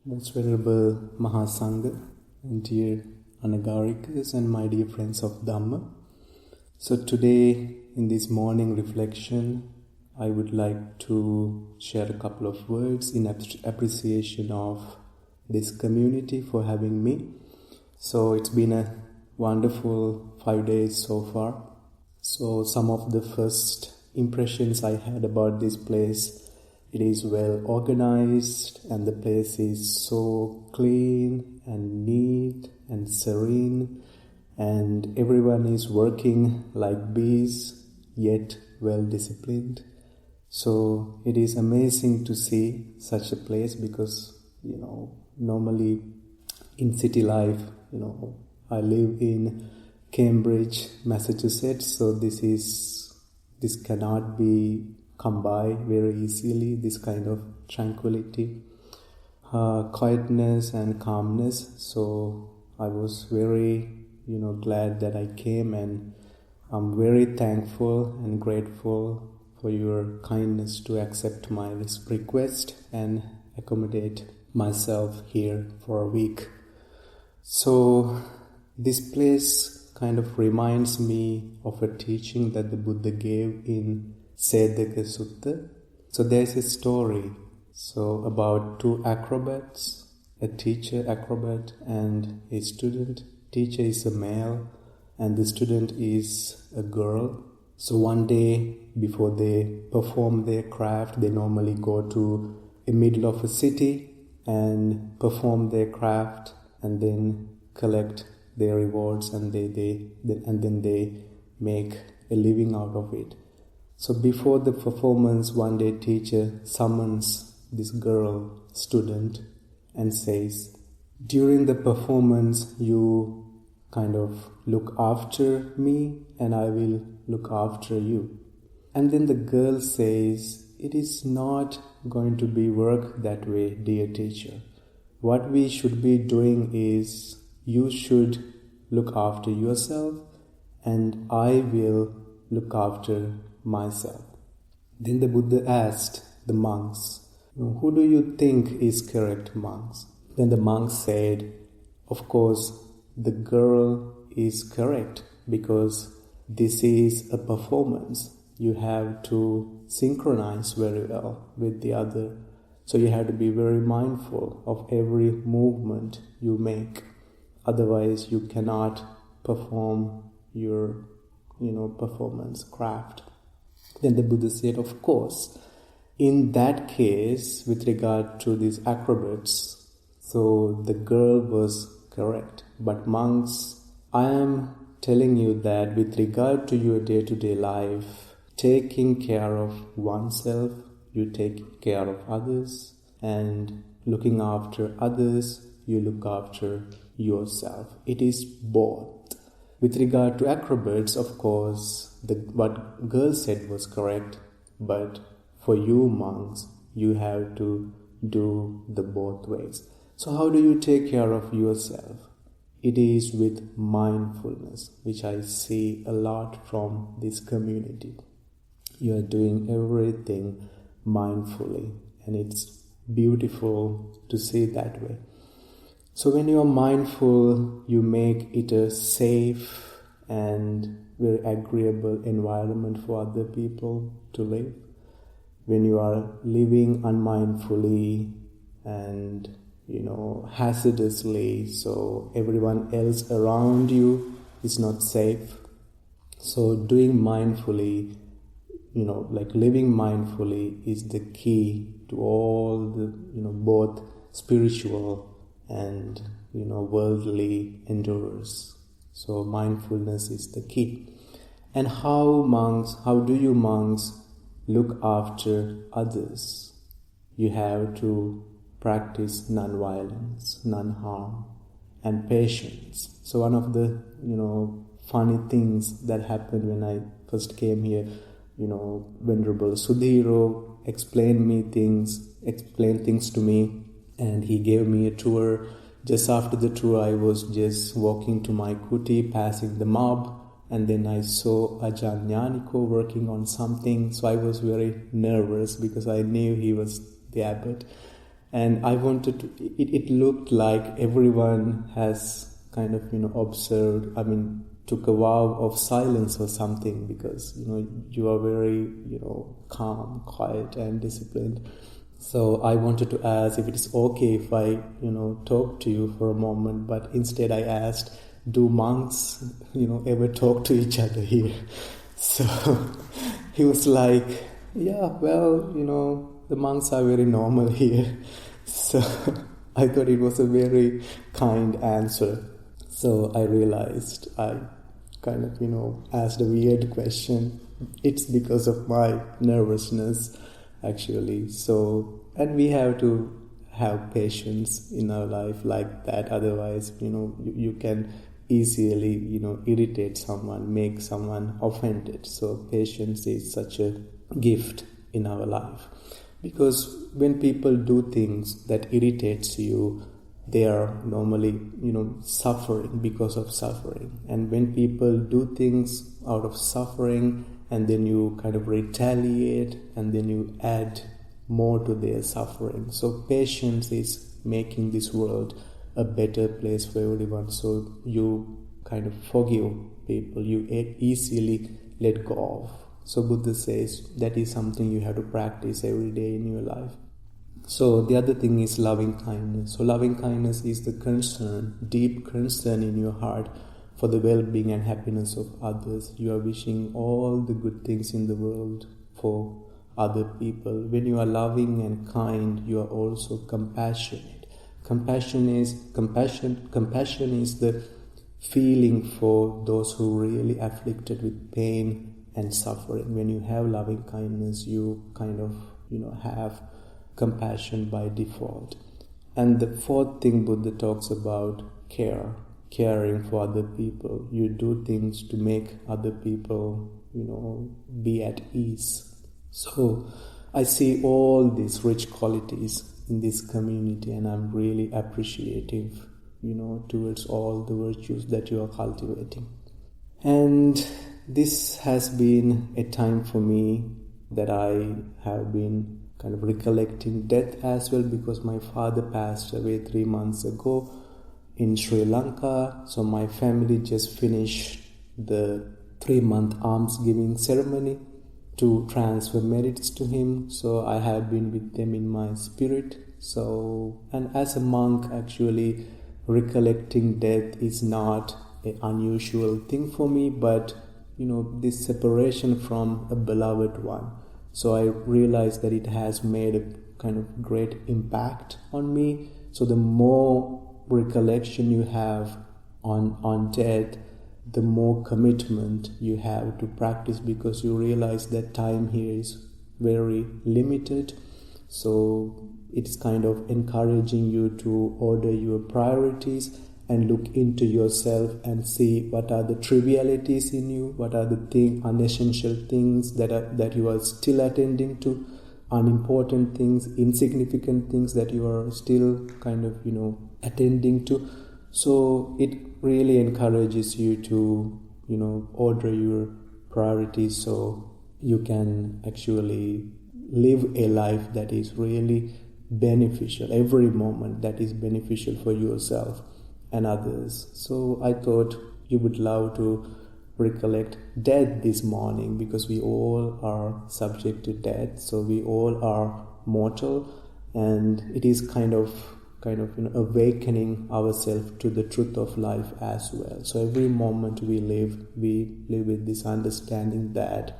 Most Venerable Mahasangha, and dear Anagarikas and my dear friends of Dhamma. So today, in this morning reflection, I would like to share a couple of words in appreciation of this community for having me. So it's been a wonderful 5 days so far. So some of the first impressions I had about this place: it is well organized and the place is so clean and neat and serene, and everyone is working like bees, yet well disciplined. So it is amazing to see such a place because, normally in city life, I live in Cambridge, Massachusetts, so this cannot be come by very easily, this kind of tranquility, quietness and calmness. So I was very, glad that I came, and I'm very thankful and grateful for your kindness to accept my request and accommodate myself here for a week. So this place kind of reminds me of a teaching that the Buddha gave in Sedaka Sutta. So there's a story about two acrobats, a teacher acrobat and a student. Teacher is a male and the student is a girl. So one day before they perform their craft, they normally go to the middle of a city and perform their craft and then collect their rewards, and then they make a living out of it. So before the performance, one day teacher summons this girl student and says, during the performance you kind of look after me and I will look after you. And then the girl says, it is not going to be work that way, dear teacher. What we should be doing is, you should look after yourself and I will look after myself. Then the Buddha asked the monks, who do you think is correct, monks? Then the monks said, of course, the girl is correct because this is a performance. You have to synchronize very well with the other. So you have to be very mindful of every movement you make. Otherwise, you cannot perform your, performance craft. Then the Buddha said, of course, in that case, with regard to these acrobats, so the girl was correct. But monks, I am telling you that with regard to your day-to-day life, taking care of oneself, you take care of others, and looking after others, you look after yourself. It is both. With regard to acrobats, of course, what girl said was correct, but for you monks, you have to do the both ways. So how do you take care of yourself? It is with mindfulness, which I see a lot from this community. You are doing everything mindfully, and it's beautiful to see that way. So when you are mindful, you make it a safe and very agreeable environment for other people to live. When you are living unmindfully and, hazardously, so everyone else around you is not safe. So doing mindfully, living mindfully is the key to all the, both spiritual and, worldly endeavors. So mindfulness is the key. And how do you monks look after others? You have to practice non-violence, non-harm, and patience. So one of the, funny things that happened when I first came here, Venerable Sudhiro explained things to me, and he gave me a tour. Just after the tour, I was just walking to my kuti, passing the mob, and then I saw Ajahn Nyaniko working on something. So I was very nervous because I knew he was the abbot. And I wanted to, it looked like everyone has kind of, observed, took a vow of silence or something, because, you are very, calm, quiet and disciplined. So I wanted to ask if it is okay if I, talk to you for a moment, but instead I asked, do monks, ever talk to each other here? So he was like, yeah, well, the monks are very normal here. So I thought it was a very kind answer. So I realized I kind of, asked a weird question. It's because of my nervousness, actually. So, and we have to have patience in our life like that. Otherwise, you can easily, irritate someone, make someone offended. So patience is such a gift in our life. Because when people do things that irritates you, they are normally, suffering because of suffering. And when people do things out of suffering, and then you kind of retaliate, and then you add more to their suffering. So patience is making this world a better place for everyone. So you kind of forgive people, you easily let go of. So Buddha says that is something you have to practice every day in your life. So the other thing is loving kindness. So loving kindness is the concern, deep concern in your heart for the well-being and happiness of others. You are wishing all the good things in the world for other people. When you are loving and kind, you are also compassionate. Compassion is the feeling for those who are really afflicted with pain and suffering. When you have loving kindness, you kind of, have compassion by default. And the fourth thing Buddha talks about, caring for other people. You do things to make other people, be at ease. So I see all these rich qualities in this community, and I'm really appreciative, towards all the virtues that you are cultivating. And this has been a time for me that I have been kind of recollecting death as well, because my father passed away 3 months ago in Sri Lanka. So my family just finished the 3-month almsgiving ceremony to transfer merits to him. So I have been with them in my spirit. So, and as a monk, actually, recollecting death is not an unusual thing for me, but this separation from a beloved one. So I realized that it has made a kind of great impact on me. So the more recollection you have on death, the more commitment you have to practice, because you realize that time here is very limited. So it's kind of encouraging you to order your priorities and look into yourself and see what are the trivialities in you, what are the unessential things that you are still attending to, unimportant things, insignificant things that you are still kind of, attending to. So it really encourages you to, order your priorities so you can actually live a life that is really beneficial, every moment that is beneficial for yourself and others. So I thought you would love to recollect death this morning, because we all are subject to death. So we all are mortal, and it is kind of awakening ourselves to the truth of life as well. So every moment we live with this understanding that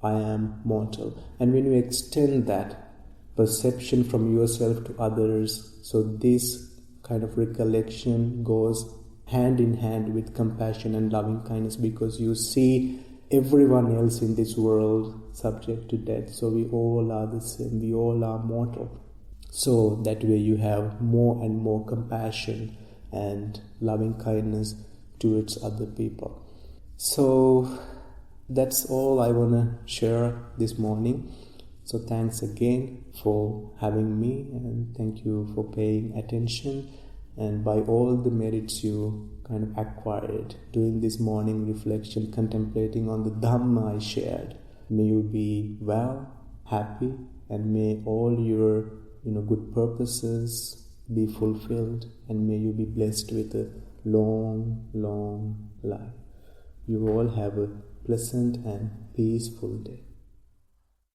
I am mortal. And when you extend that perception from yourself to others, so this kind of recollection goes hand in hand with compassion and loving kindness, because you see everyone else in this world subject to death. So we all are the same, we all are mortal. So that way you have more and more compassion and loving kindness towards other people. So that's all I want to share this morning. So thanks again for having me, and thank you for paying attention. And by all the merits you kind of acquired doing this morning reflection, contemplating on the Dhamma I shared, may you be well, happy, and may all your good purposes be fulfilled, and may you be blessed with a long, long life. You all have a pleasant and peaceful day.